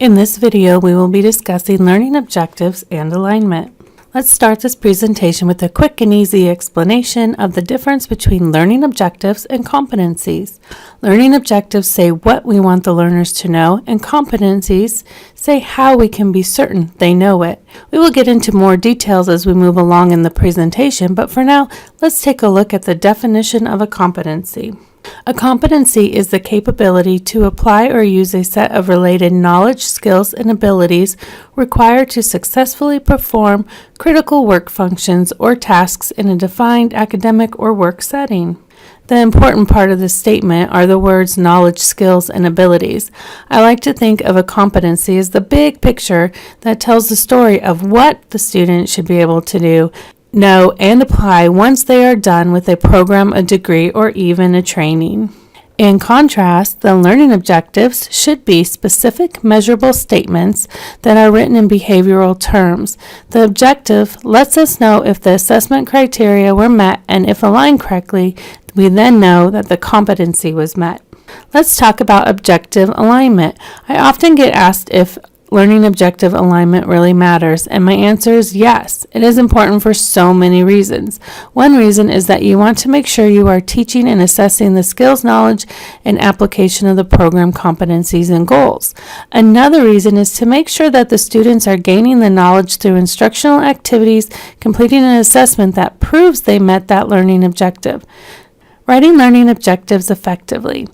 In this video, we will be discussing learning objectives and alignment. Let's start this presentation with a quick and easy explanation of the difference between learning objectives and competencies. Learning objectives say what we want the learners to know, and competencies say how we can be certain they know it. We will get into more details as we move along in the presentation, but for now, let's take a look at the definition of a competency. A competency is the capability to apply or use a set of related knowledge, skills, and abilities required to successfully perform critical work functions or tasks in a defined academic or work setting. The important part of this statement are the words knowledge, skills, and abilities. I like to think of a competency as the big picture that tells the story of what the student should be able to do, know, and apply once they are done with a program, a degree, or even a training. In contrast, the learning objectives should be specific, measurable statements that are written in behavioral terms. The objective lets us know if the assessment criteria were met, and if aligned correctly, we then know that the competency was met. Let's talk about objective alignment. I often get asked if learning objective alignment really matters, and my answer is yes. It is important for so many reasons. One reason is that you want to make sure you are teaching and assessing the skills, knowledge, and application of the program competencies and goals. Another reason is to make sure that the students are gaining the knowledge through instructional activities, completing an assessment that proves they met that learning objective. Writing learning objectives effectively.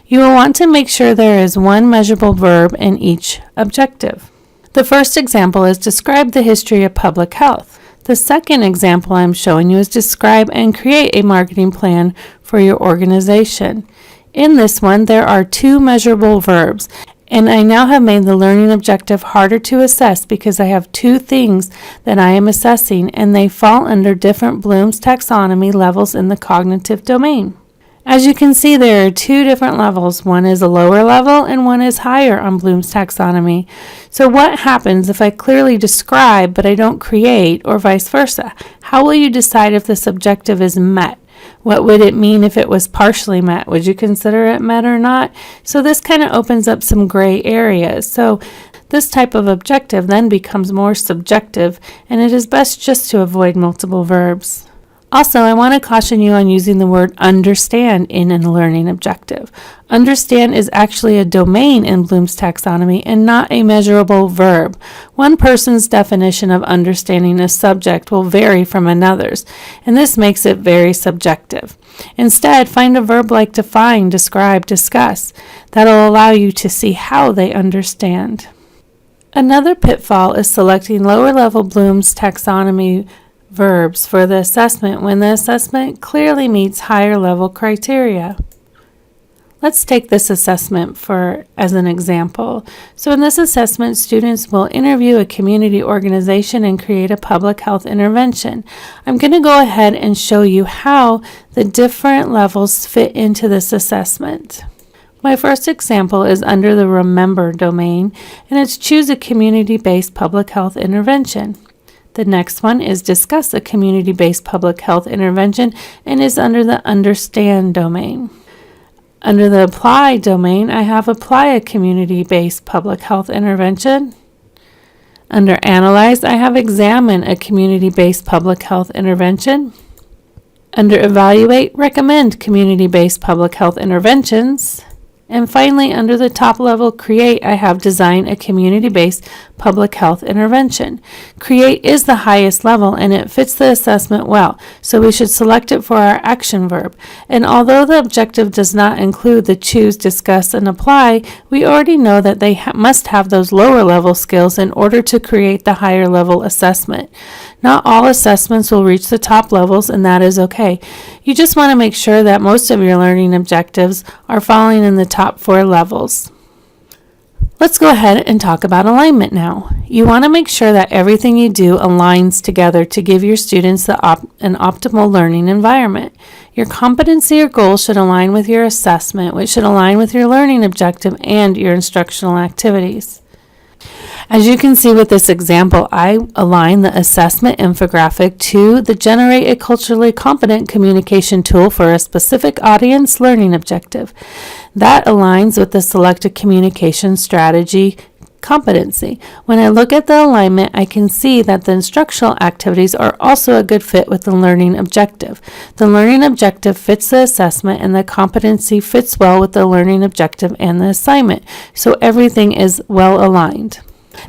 You will want to make sure there is one measurable verb in each objective. The first example is describe the history of public health. The second example I'm showing you is describe and create a marketing plan for your organization. In this one, there are two measurable verbs, and I now have made the learning objective harder to assess because I have two things that I am assessing, and they fall under different Bloom's taxonomy levels in the cognitive domain. As you can see, there are two different levels. One is a lower level and one is higher on Bloom's taxonomy. So what happens if I clearly describe but I don't create, or vice versa? How will you decide if this objective is met? What would it mean if it was partially met? Would you consider it met or not? So this kind of opens up some gray areas. So this type of objective then becomes more subjective, and it is best just to avoid multiple verbs. Also, I want to caution you on using the word understand in a learning objective. Understand is actually a domain in Bloom's taxonomy and not a measurable verb. One person's definition of understanding a subject will vary from another's, and this makes it very subjective. Instead, find a verb like define, describe, discuss. That'll allow you to see how they understand. Another pitfall is selecting lower-level Bloom's taxonomy verbs for the assessment when the assessment clearly meets higher level criteria. Let's take this assessment as an example. So in this assessment, students will interview a community organization and create a public health intervention. I'm going to go ahead and show you how the different levels fit into this assessment. My first example is under the remember domain, and it's choose a community-based public health intervention. The next one is discuss a community-based public health intervention and is under the understand domain. Under the apply domain, I have apply a community-based public health intervention. Under analyze, I have examine a community-based public health intervention. Under evaluate, recommend community-based public health interventions. And finally, under the top level, create, I have design a community-based public health intervention. Create is the highest level and it fits the assessment well, so we should select it for our action verb. And although the objective does not include the choose, discuss, and apply, we already know that they must have those lower level skills in order to create the higher level assessment. Not all assessments will reach the top levels, and that is okay. You just want to make sure that most of your learning objectives are falling in the top 4 levels. Let's go ahead and talk about alignment now. You want to make sure that everything you do aligns together to give your students an optimal learning environment. Your competency or goal should align with your assessment, which should align with your learning objective and your instructional activities. As you can see with this example, I align the assessment infographic to the Generate a Culturally Competent Communication tool for a specific audience learning objective. That aligns with the Select a Communication Strategy competency. When I look at the alignment, I can see that the instructional activities are also a good fit with the learning objective. The learning objective fits the assessment, and the competency fits well with the learning objective and the assignment. So everything is well aligned.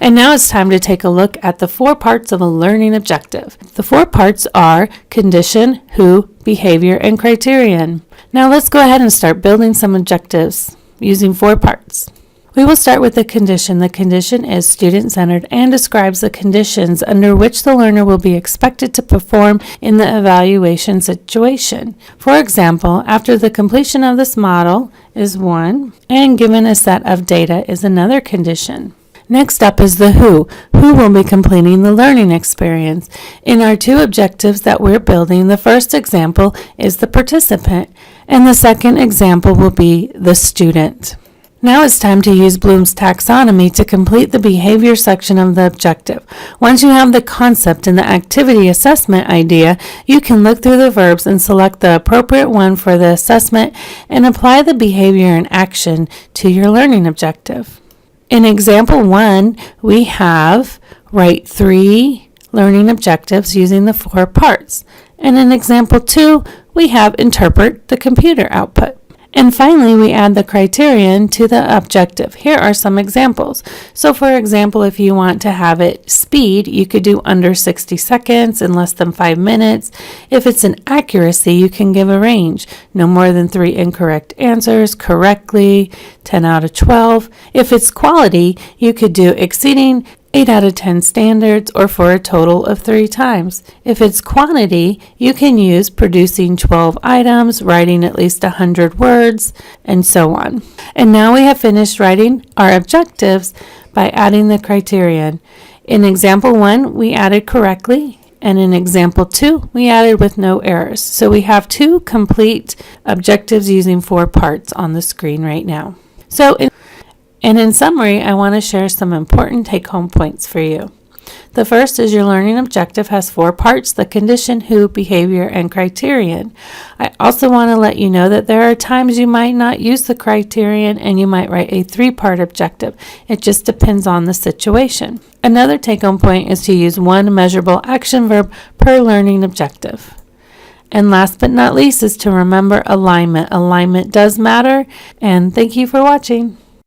And now it's time to take a look at the 4 parts of a learning objective. The 4 parts are condition, who, behavior, and criterion. Now let's go ahead and start building some objectives using 4 parts. We will start with the condition. The condition is student-centered and describes the conditions under which the learner will be expected to perform in the evaluation situation. For example, after the completion of this model is one, and given a set of data is another condition. Next up is the who will be completing the learning experience. In our 2 objectives that we're building, the first example is the participant, and the second example will be the student. Now it's time to use Bloom's taxonomy to complete the behavior section of the objective. Once you have the concept and the activity assessment idea, you can look through the verbs and select the appropriate one for the assessment and apply the behavior and action to your learning objective. In example 1, we have write 3 learning objectives using the 4 parts. And in example 2, we have interpret the computer output. And finally, we add the criterion to the objective. Here are some examples. So for example, if you want to have it speed, you could do under 60 seconds in less than 5 minutes. If it's an accuracy, you can give a range. No more than 3 incorrect answers, correctly, 10 out of 12. If it's quality, you could do exceeding 8 out of 10 standards, or for a total of 3 times. If it's quantity, you can use producing 12 items, writing at least 100 words, and so on. And now we have finished writing our objectives by adding the criterion. In example 1, we added correctly, and in example 2, we added with no errors. So we have 2 complete objectives using 4 parts on the screen right now. In summary, I want to share some important take-home points for you. The first is your learning objective has 4 parts: the condition, who, behavior, and criterion. I also want to let you know that there are times you might not use the criterion and you might write a 3-part objective. It just depends on the situation. Another take-home point is to use 1 measurable action verb per learning objective. And last but not least is to remember alignment. Alignment does matter, and thank you for watching.